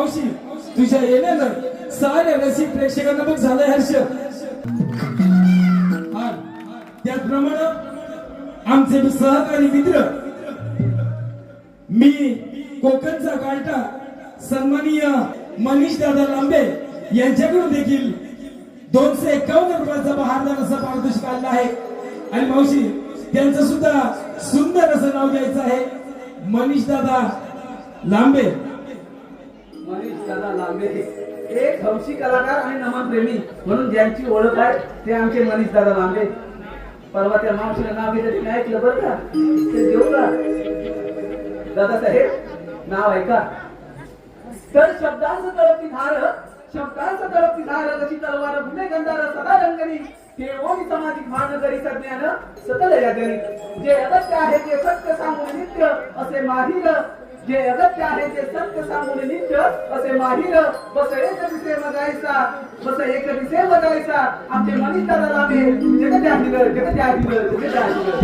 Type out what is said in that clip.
मावशी तुझ्या येण्यानं साऱ्या रसिक प्रेक्षकांना बघ झालंय हर्ष. हा, त्याचप्रमाणे आमचे सहकारी मित्र मी कोकणचा गालटा सन्माननीय मनीष दादा लांबे यांच्याकडून देखील 251 रुपयाचा बहारदार असा पारितोषिक आलेला आहे. आणि मावशी त्यांचं सुद्धा सुंदर असं नाव द्यायचं आहे, मनीष दादा लांबे. मनीष दादा लांबे एक हौशी कलाकार आणि नमन प्रेमी म्हणून ज्यांची ओळख आहे ते आमचे मनीष दादा लांबे. परवा त्या मावशीला नाव घेतलं ते ऐकलं बरं का, ते देऊ का दादा साहेब नाव ऐका. तर शब्दांचं तळपती धार, शब्दांचं तळपती धार, जशी तलवार गुन्हे गंधार सदा रंगणी, ते ओमी सामाजिक भान करी सज्ञान सतल यादनी. जे अगत्य आहे ते सत्य सांगून नित्य असे माहीर, जे अगत्य आहे ते सत्य सांगून नित्य असे माहीर. बस एक दिसे बघायचा, बस एक दिसे बघायचा आमचे मनीष दादा लांबे. जगत्यातील जगत्यातील जगत्यातील